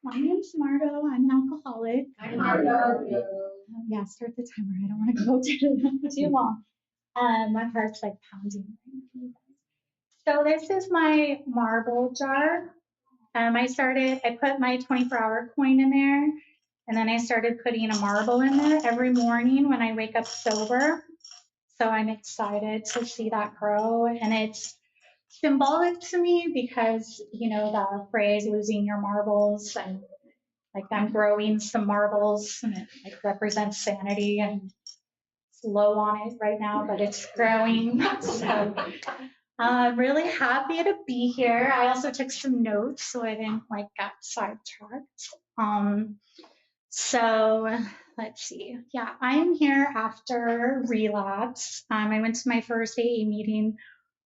My name's Margot. I'm an alcoholic. Hi, Margot. Yeah, start the timer. I don't want to go too long. My heart's like pounding right now. So this is my marble jar. I put my 24-hour coin in there, and then I started putting a marble in there every morning when I wake up sober. So I'm excited to see that grow, and it's symbolic to me because, the phrase losing your marbles, and like I'm growing some marbles, and it like represents sanity, and it's low on it right now, but it's growing. So I'm really happy to be here. I also took some notes so I didn't like get sidetracked. So let's see. Yeah, I am here after relapse. I went to my first AA meeting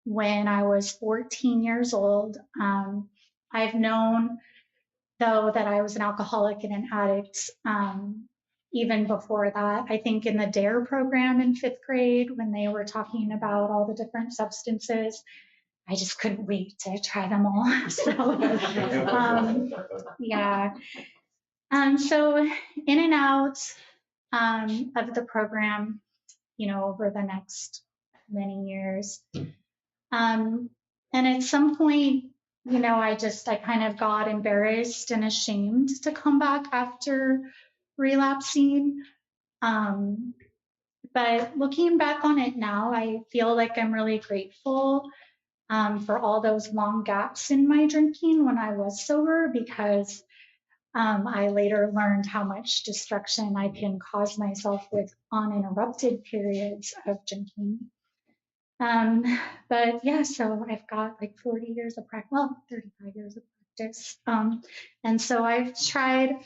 when I was 14 years old. I've known, though, that I was an alcoholic and an addict even before that. I think in the DARE program in 5th grade, when they were talking about all the different substances, I just couldn't wait to try them all. So, yeah. So in and out of the program, over the next many years. And at some point, I kind of got embarrassed and ashamed to come back after relapsing. But looking back on it now, I feel like I'm really grateful for all those long gaps in my drinking when I was sober, because I later learned how much destruction I can cause myself with uninterrupted periods of drinking. But yeah, so I've got like 40 years of practice, well, 35 years of practice. And so I've tried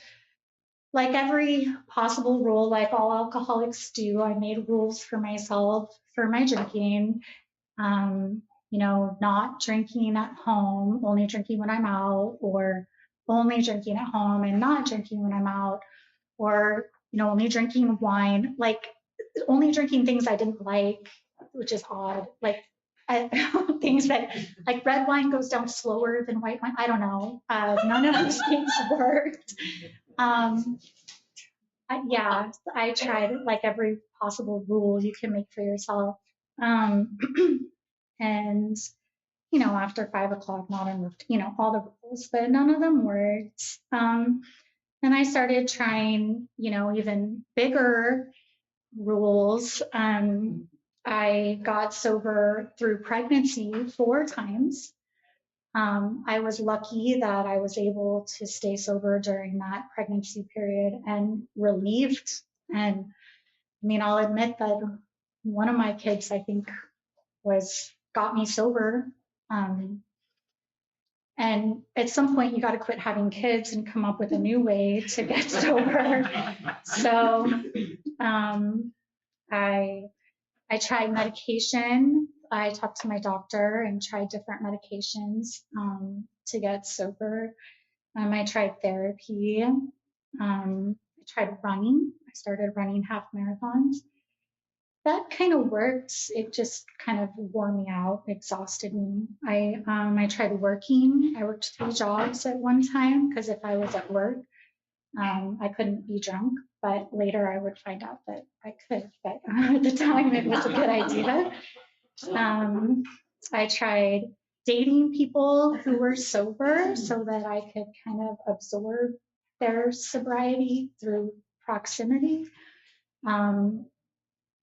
like every possible rule, like all alcoholics do. I made rules for myself for my drinking. Not drinking at home, only drinking when I'm out, or only drinking at home and not drinking when I'm out, or, only drinking wine, like only drinking things I didn't like, which is odd. Like things that, like red wine goes down slower than white wine. I don't know. None of those things worked. I tried like every possible rule you can make for yourself. And, after 5 o'clock, not enough, all the rules, but none of them worked. And I started trying, even bigger rules. I got sober through pregnancy 4 times. I was lucky that I was able to stay sober during that pregnancy period, and relieved. And I'll admit that one of my kids, I think, got me sober. And at some point, you got to quit having kids and come up with a new way to get sober. So I tried medication. I talked to my doctor and tried different medications to get sober. I tried therapy. I tried running. I started running half marathons. That kind of worked. It just kind of wore me out, exhausted me. I tried working. I worked 3 jobs at one time because if I was at work, I couldn't be drunk. But later I would find out that I could. But at the time, it was a good idea. I tried dating people who were sober so that I could kind of absorb their sobriety through proximity.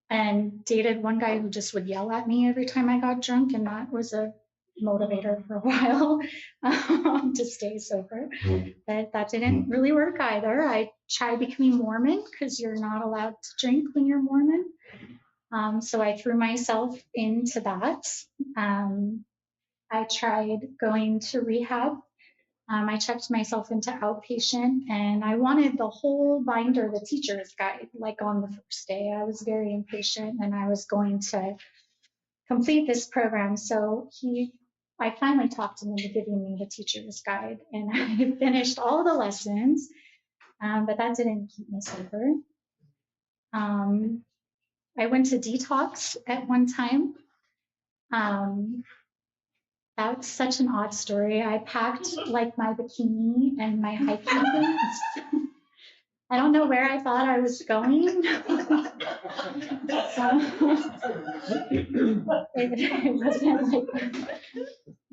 And dated one guy who just would yell at me every time I got drunk, and that was a motivator for a while to stay sober. But that didn't really work either. I tried becoming Mormon because you're not allowed to drink when you're Mormon. So I threw myself into that. I tried going to rehab. I checked myself into outpatient, and I wanted the whole binder, the teacher's guide, like on the first day. I was very impatient, and I was going to complete this program. So I finally talked him into giving me the teacher's guide, and I finished all the lessons, but that didn't keep me sober. I went to detox at one time. That's such an odd story. I packed like my bikini and my hiking boots. I don't know where I thought I was going. It wasn't like,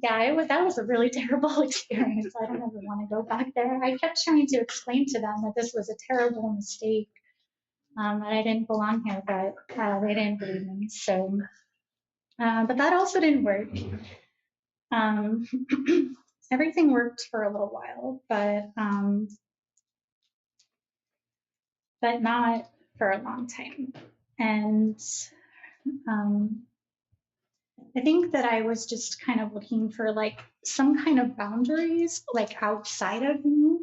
yeah, that was a really terrible experience. I don't ever want to go back there. I kept trying to explain to them that this was a terrible mistake, that I didn't belong here, but they didn't believe me. So, but that also didn't work. Um, everything worked for a little while, but not for a long time. And I think that I was just kind of looking for like some kind of boundaries, like outside of me,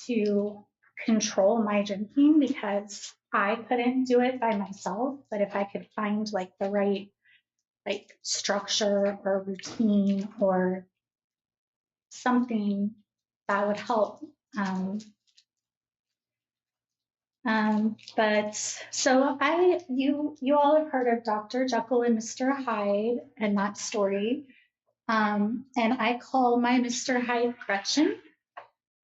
to control my drinking, because I couldn't do it by myself. But if I could find like the right like structure or routine or something that would help. But so you all have heard of Dr. Jekyll and Mr. Hyde and that story. And I call my Mr. Hyde Gretchen.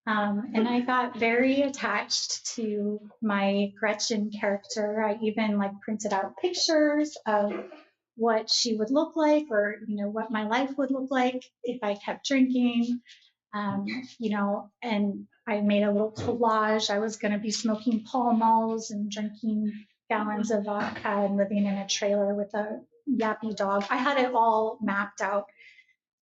And I got very attached to my Gretchen character. I even like printed out pictures of what she would look like, or what my life would look like if I kept drinking. And I made a little collage. I was going to be smoking Pall Malls and drinking gallons of vodka and living in a trailer with a yappy dog. I had it all mapped out.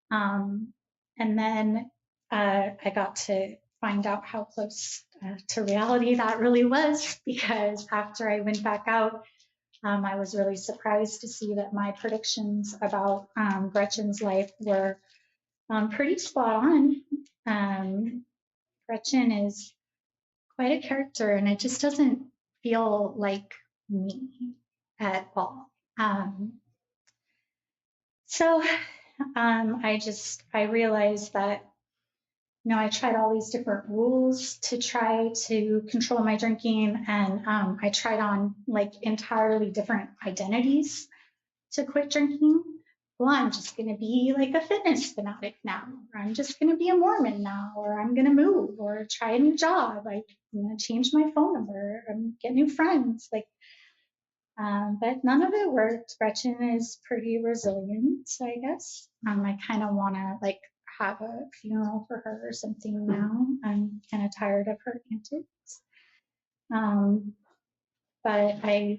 And then I got to find out how close to reality that really was, because after I went back out, I was really surprised to see that my predictions about Gretchen's life were pretty spot on. Gretchen is quite a character, and it just doesn't feel like me at all. So I realized that, I tried all these different rules to try to control my drinking, and I tried on like entirely different identities to quit drinking. Well, I'm just going to be like a fitness fanatic now, or I'm just going to be a Mormon now, or I'm going to move, or try a new job. I'm going to change my phone number, and get new friends. But none of it worked. Gretchen is pretty resilient, I guess. I kind of want to like have a funeral for her or something now. I'm kind of tired of her antics. But I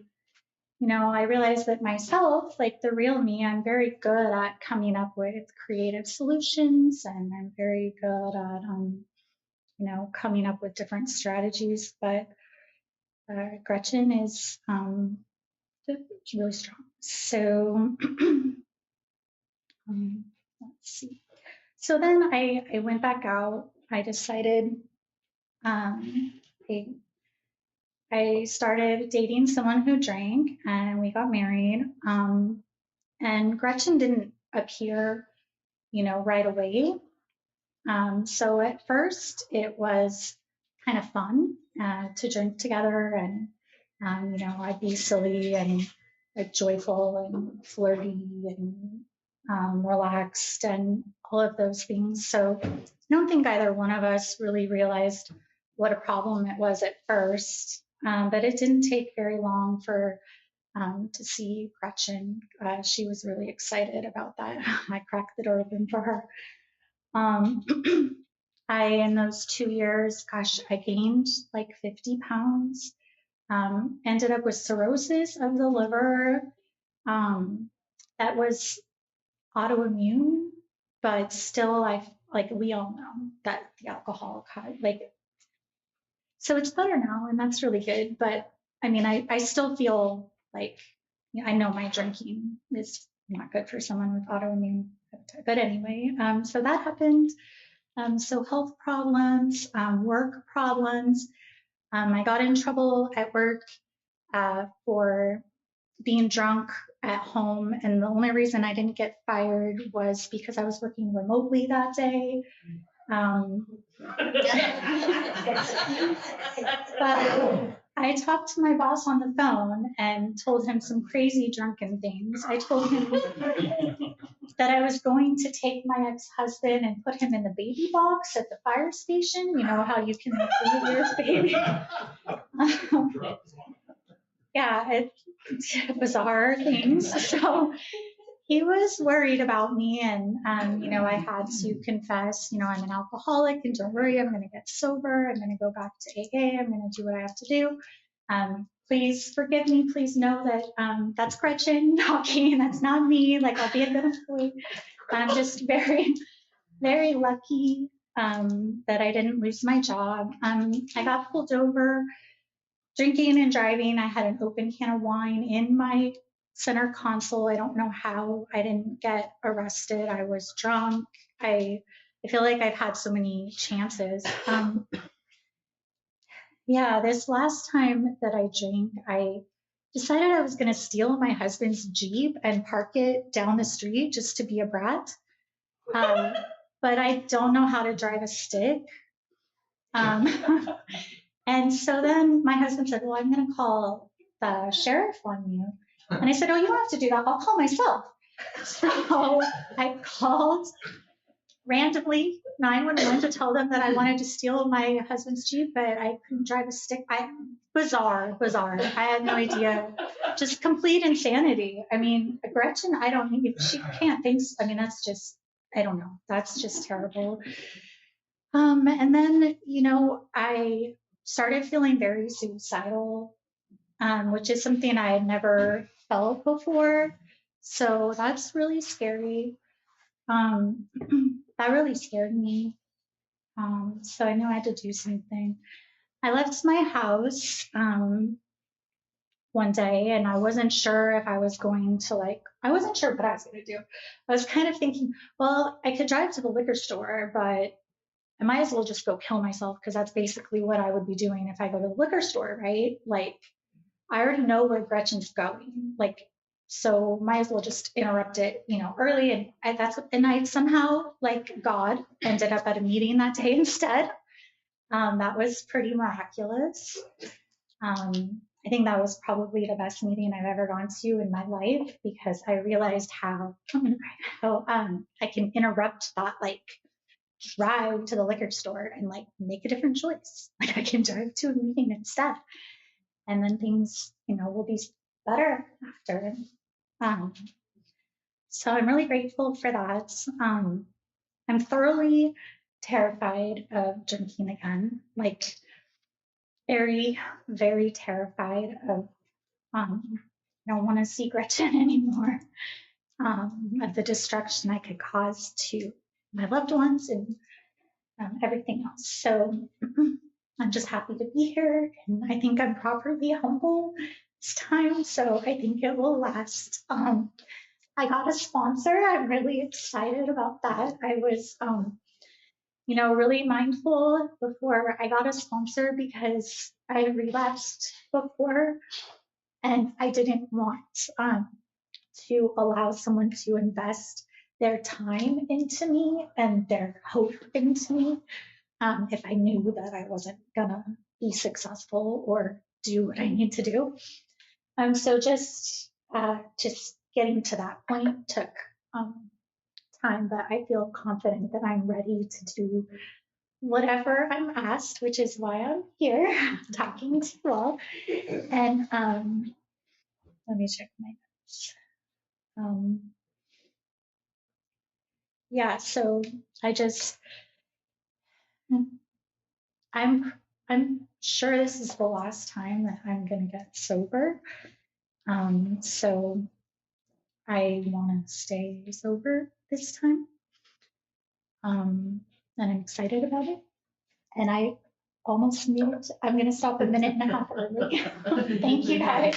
realized that myself, like the real me, I'm very good at coming up with creative solutions, and I'm very good at, coming up with different strategies. But Gretchen is really strong. So let's see. So then I went back out. I decided I started dating someone who drank, and we got married. And Gretchen didn't appear, right away. So at first it was kind of fun to drink together, and I'd be silly and like joyful and flirty and relaxed and all of those things. So I don't think either one of us really realized what a problem it was at first, but it didn't take very long to see Gretchen. She was really excited about that. I cracked the door open for her. In those 2 years, gosh, I gained like 50 pounds, ended up with cirrhosis of the liver. That was autoimmune, but still, we all know that the alcohol so it's better now, and that's really good. But I mean, I still feel like, I know my drinking is not good for someone with autoimmune hepatitis. But anyway, so that happened. So health problems, work problems. I got in trouble at work for being drunk at home, and the only reason I didn't get fired was because I was working remotely that day. But I talked to my boss on the phone and told him some crazy drunken things. I told him that I was going to take my ex-husband and put him in the baby box at the fire station. You know how you can leave your baby. Yeah, it's bizarre things. So he was worried about me, and I had to confess, I'm an alcoholic, and don't worry, I'm going to get sober. I'm going to go back to AA. I'm going to do what I have to do. Please forgive me. Please know that that's Gretchen talking. That's not me. Like, I'll be a good employee. I'm just very, very lucky that I didn't lose my job. I got pulled over drinking and driving. I had an open can of wine in my center console. I don't know how I didn't get arrested. I was drunk. I feel like I've had so many chances. Yeah, this last time that I drank, I decided I was going to steal my husband's Jeep and park it down the street just to be a brat. But I don't know how to drive a stick. And so then my husband said, well, I'm going to call the sheriff on you. And I said, oh, you don't have to do that. I'll call myself. So I called randomly 911 to tell them that I wanted to steal my husband's Jeep, but I couldn't drive a stick. Bizarre. I had no idea. Just complete insanity. I mean, Gretchen, I don't think she can't think. I mean, that's just, I don't know. That's just terrible. And then, I started feeling very suicidal, which is something I had never felt before. So that's really scary. That really scared me. So I knew I had to do something. I left my house one day, and I wasn't sure if I was going to I wasn't sure what I was going to do. I was kind of thinking, well, I could drive to the liquor store, but I might as well just go kill myself, because that's basically what I would be doing if I go to the liquor store, right? Like, I already know where Gretchen's going. So might as well just interrupt it, early. And I somehow, God, ended up at a meeting that day instead. That was pretty miraculous. I think that was probably the best meeting I've ever gone to in my life, because I realized how I can interrupt that, drive to the liquor store and make a different choice. I can drive to a meeting instead, and then things, will be better after. So I'm really grateful for that. I'm thoroughly terrified of drinking again, very, very terrified of, I don't want to see Gretchen anymore, of the destruction I could cause to my loved ones and everything else. So I'm just happy to be here, and I think I'm properly humble this time, so I think it will last. I got a sponsor. I'm really excited about that. I was, really mindful before I got a sponsor, because I relapsed before, and I didn't want to allow someone to invest their time into me and their hope into me if I knew that I wasn't gonna be successful or do what I need to do. So just getting to that point took time, but I feel confident that I'm ready to do whatever I'm asked, which is why I'm here talking to you all. And let me check my notes. Yeah, so I'm sure this is the last time that I'm gonna get sober. So I want to stay sober this time. And I'm excited about it. And I almost made it. I'm going to stop a minute and a half early. Thank you, guys.